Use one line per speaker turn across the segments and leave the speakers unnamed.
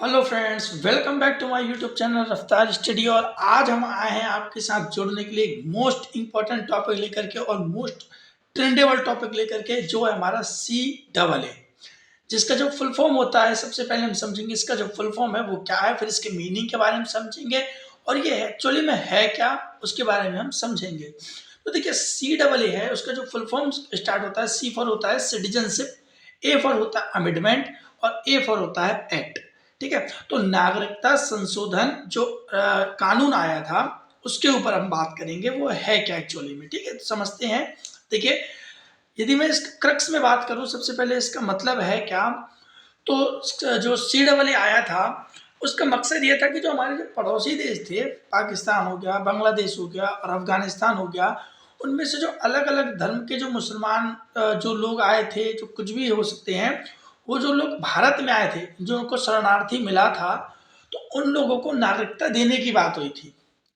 Hello friends, welcome back to my YouTube channel Raftaar study. और आज हम आए हैं आपके साथ जुड़ने के लिए एक मोस्ट इंपॉर्टेंट टॉपिक लेकर के और मोस्ट ट्रेंडेबल टॉपिक लेकर के, जो है हमारा CAA, जिसका जो फुल फॉर्म होता है। सबसे पहले हम समझेंगे इसका जो फुल फॉर्म है वो क्या है, फिर इसके मीनिंग के बारे में समझेंगे और ये एक्चुअली में है क्या उसके बारे में हम समझेंगे। तो देखिए, CAA है, उसका जो फुल फॉर्म स्टार्ट होता है, C फॉर होता है सिटीजनशिप, A फॉर होता है अमेंडमेंट और A फॉर होता है एक्ट। ठीक है, तो नागरिकता संशोधन जो कानून आया था उसके ऊपर हम बात करेंगे, वो है क्या एक्चुअली में। ठीक है, तो समझते हैं। देखिए, यदि मैं इस क्रक्स में बात करूं, सबसे पहले इसका मतलब है क्या। तो जो CAA आया था उसका मकसद ये था कि जो हमारे जो पड़ोसी देश थे, पाकिस्तान हो गया, बांग्लादेश हो गया और अफगानिस्तान हो गया, उनमें से जो अलग अलग धर्म के जो मुसलमान जो लोग आए थे, जो कुछ भी हो सकते हैं, वो जो लोग भारत में आए थे, जो उनको शरणार्थी मिला था, तो उन लोगों को नागरिकता देने की बात हुई थी।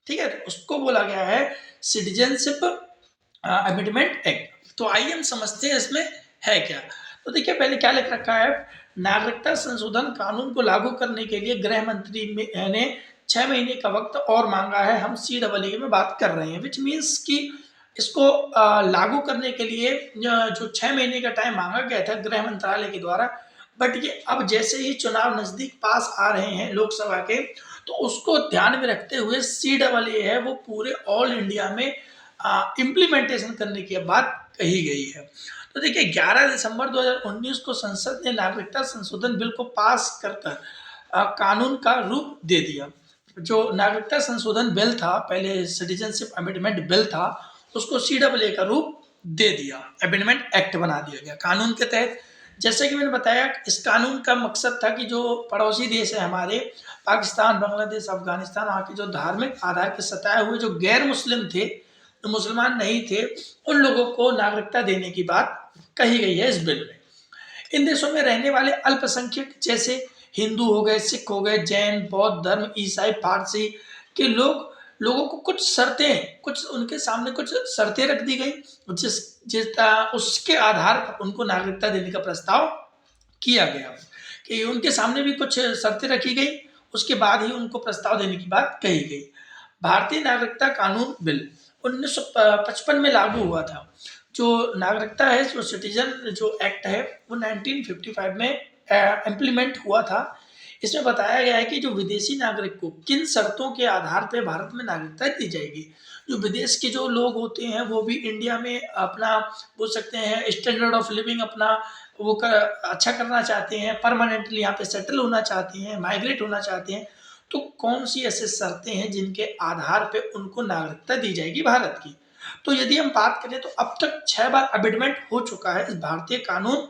ठीक है, तो उसको बोला गया है सिटीजनशिप अमेंडमेंट एक्ट। तो आइए हम समझते हैं इसमें है क्या। तो देखिए, पहले क्या लिख रखा है, नागरिकता संशोधन कानून को लागू करने के लिए गृह मंत्री ने 6 महीने का वक्त और मांगा है। हम CAA में बात कर रहे हैं, विच मीन्स कि इसको लागू करने के लिए जो 6 महीने का टाइम मांगा गया था गृह मंत्रालय के द्वारा, बट ये अब जैसे ही चुनाव नजदीक पास आ रहे हैं लोकसभा के, तो उसको ध्यान में रखते हुए CAA है वो पूरे ऑल इंडिया में इम्प्लीमेंटेशन करने की बात कही गई है। तो देखिए, 11 दिसंबर 2019 को संसद ने नागरिकता संशोधन बिल को पास कर कानून का रूप दे दिया। जो नागरिकता संशोधन बिल था, पहले सिटीजनशिप अमेंडमेंट बिल था, उसको CAA का रूप दे दिया, अमेंडमेंट एक्ट बना दिया गया कानून के तहत। जैसे कि मैंने बताया, इस कानून का मकसद था कि जो पड़ोसी देश है हमारे, पाकिस्तान, बांग्लादेश, अफगानिस्तान, वहाँ के जो धार्मिक आधार पर सताए हुए जो गैर मुस्लिम थे, जो मुसलमान नहीं थे, उन लोगों को नागरिकता देने की बात कही गई है इस बिल में। इन देशों में रहने वाले अल्पसंख्यक जैसे हिंदू हो गए, सिख हो गए, जैन, बौद्ध धर्म, ईसाई, पारसी के लोगों को कुछ शर्तें, कुछ उनके सामने कुछ शर्तें रख दी गई, जिस जिस उसके आधार पर उनको नागरिकता देने का प्रस्ताव किया गया कि उनके सामने भी कुछ शर्तें रखी गई, उसके बाद ही उनको प्रस्ताव देने की बात कही गई। भारतीय नागरिकता कानून बिल 1955 में लागू हुआ था। जो नागरिकता है, जो सिटीजन जो एक्ट है, वो 1955 में इम्प्लीमेंट हुआ था। इसमें बताया गया है कि जो विदेशी नागरिक को किन शर्तों के आधार पर भारत में नागरिकता दी जाएगी। जो विदेश के जो लोग होते हैं वो भी इंडिया में अपना, बोल सकते हैं, स्टैंडर्ड ऑफ लिविंग अपना वो अच्छा करना चाहते हैं, परमानेंटली यहाँ पे सेटल होना चाहते हैं, माइग्रेट होना चाहते हैं, तो कौन सी ऐसी शर्तें हैं जिनके आधार पे उनको नागरिकता दी जाएगी भारत की। तो यदि हम बात करें तो अब तक 6 बार अमेंडमेंट हो चुका है इस भारतीय कानून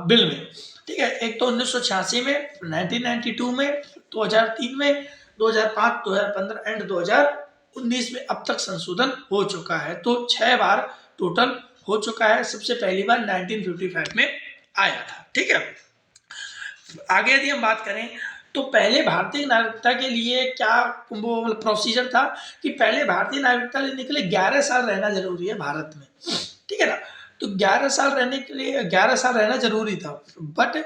बिल में। ठीक है, एक तो 1986 में, 1992 में, 2003 में, 2005, 2015 एंड 2019 में अब तक संशोधन हो चुका है। तो 6 बार टोटल हो चुका है। सबसे पहली बार 1955 में आया था। ठीक है, आगे यदि हम बात करें तो पहले भारतीय नागरिकता के लिए क्या वो प्रोसीजर था कि पहले भारतीय नागरिकता लेने के लिए 11 साल रहना जरूरी है भारत में। ठीक है ना, तो 11 साल रहने के लिए 11 साल रहना जरूरी था, बट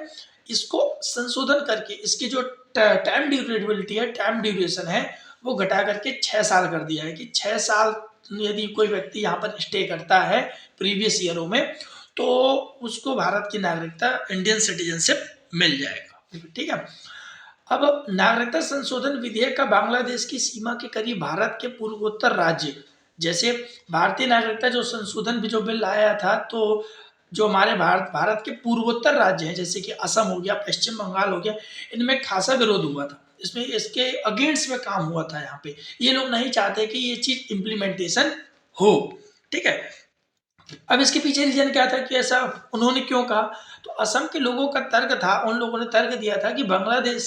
इसको संशोधन करके इसकी जो टाइम ड्यूरेबिलिटी है, टाइम ड्यूरेशन है, वो घटा करके 6 साल कर दिया है कि 6 साल यदि कोई व्यक्ति यहाँ पर स्टे करता है प्रीवियस ईयरों में, तो उसको भारत की नागरिकता, इंडियन सिटीजनशिप मिल जाएगा। ठीक है, अब नागरिकता संशोधन विधेयक का बांग्लादेश की सीमा के करीब भारत के पूर्वोत्तर राज्य, जैसे भारतीय नागरिकता जो संशोधन भी जो बिल आया था, तो जो हमारे भारत के पूर्वोत्तर राज्य हैं, जैसे कि असम हो गया, पश्चिम बंगाल हो गया, इनमें खासा विरोध हुआ था। इसमें इसके अगेंस्ट में काम हुआ था। यहाँ पे ये लोग नहीं चाहते कि ये चीज इम्प्लीमेंटेशन हो। ठीक है, अब इसके पीछे रीजन क्या था कि ऐसा उन्होंने क्यों कहा। तो असम के लोगों का तर्क था, उन लोगों ने तर्क दिया था कि बांग्लादेश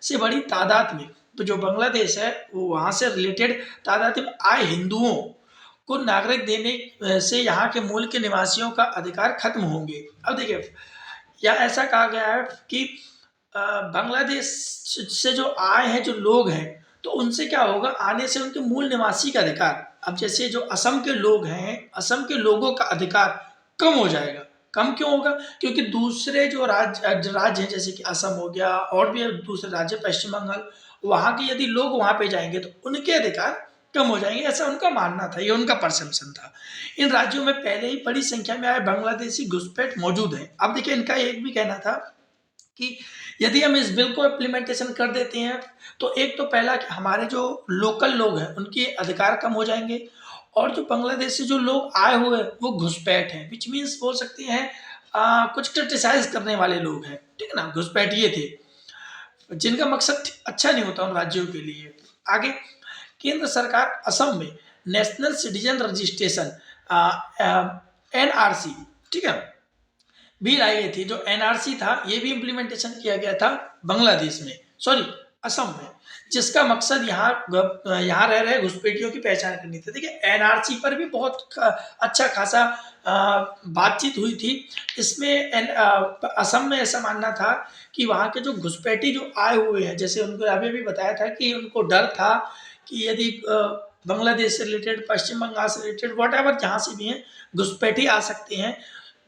से बड़ी तादाद में, तो जो बांग्लादेश है वो वहाँ से रिलेटेड तादाद में आए हिंदुओं को नागरिक देने से यहाँ के मूल के निवासियों का अधिकार खत्म होंगे। अब देखिए, या ऐसा कहा गया है कि बांग्लादेश से जो आए हैं जो लोग हैं, तो उनसे क्या होगा, आने से उनके मूल निवासी का अधिकार, अब जैसे जो असम के लोग हैं, असम के लोगों का अधिकार कम हो जाएगा। कम क्यों होगा? क्योंकि दूसरे जो राज्य हैं जैसे कि असम हो गया और भी दूसरे राज्य पश्चिम बंगाल, वहाँ के यदि लोग वहाँ पे जाएंगे तो उनके अधिकार कम हो जाएंगे, ऐसा उनका मानना था, ये उनका परसेप्शन था। इन राज्यों में पहले ही बड़ी संख्या में आए बांग्लादेशी घुसपैठ मौजूद हैं। अब देखिए इनका एक भी कहना था कि यदि हम इस बिल को इम्प्लीमेंटेशन कर देते हैं तो एक तो पहला कि हमारे जो लोकल लोग हैं उनके अधिकार कम हो जाएंगे, और जो बांग्लादेश से जो लोग आए हुए हैं वो घुसपैठ हैं, विच मीन्स बोल सकते हैं कुछ क्रिटिसाइज करने वाले लोग हैं, ठीक है ना, घुसपैठ ये थे जिनका मकसद अच्छा नहीं होता उन राज्यों के लिए। आगे केंद्र सरकार असम में नेशनल सिटीजन रजिस्ट्रेशन एनआरसी, ठीक है, बिल आई गई थी। जो एनआरसी था ये भी इम्प्लीमेंटेशन किया गया था बांग्लादेश में, सॉरी असम में, जिसका मकसद यहाँ रह रहे घुसपैठियों की पहचान करनी थी। देखिए एनआरसी पर भी बहुत अच्छा खासा बातचीत हुई थी। इसमें असम में ऐसा मानना था कि वहाँ के जो घुसपैठी जो आए हुए हैं, जैसे उनको अभी भी बताया था कि उनको डर था कि यदि बांग्लादेश से रिलेटेड, पश्चिम बंगाल से रिलेटेड, वॉट एवर जहाँ से भी हैं घुसपैठी आ सकते हैं,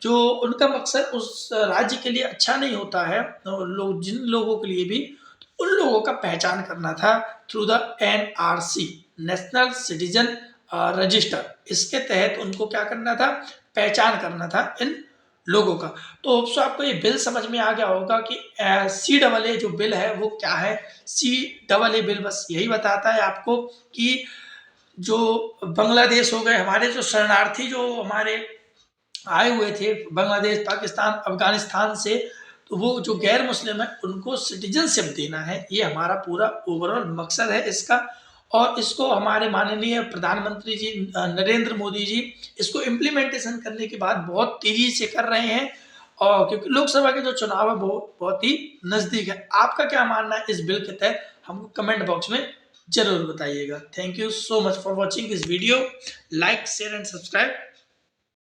जो उनका मकसद उस राज्य के लिए अच्छा नहीं होता है। लोग जिन लोगों के लिए भी, उन लोगों का पहचान करना था through the NRC, national citizen register. इसके तहत उनको क्या करना था, पहचान करना था इन लोगों का। तो होप्स आपको ये बिल समझ में आ गया होगा कि CAA जो बिल है वो क्या है। CAA बिल बस यही बताता है आपको कि जो बांग्लादेश हो गए, हमारे जो शरणार्थी जो हमारे आए हुए थे बांग्लादेश, पाकिस्तान, अफगानिस्तान से, तो वो जो गैर मुस्लिम है उनको सिटीजनशिप देना है, ये हमारा पूरा ओवरऑल मकसद है इसका। और इसको हमारे माननीय प्रधानमंत्री जी नरेंद्र मोदी जी इसको इम्प्लीमेंटेशन करने के बाद बहुत तेजी से कर रहे हैं, और क्योंकि लोकसभा के जो चुनाव है बहुत ही नज़दीक है। आपका क्या मानना है इस बिल के तहत, हमको कमेंट बॉक्स में जरूर बताइएगा। Thank you so much for watching this video. Like, share and subscribe.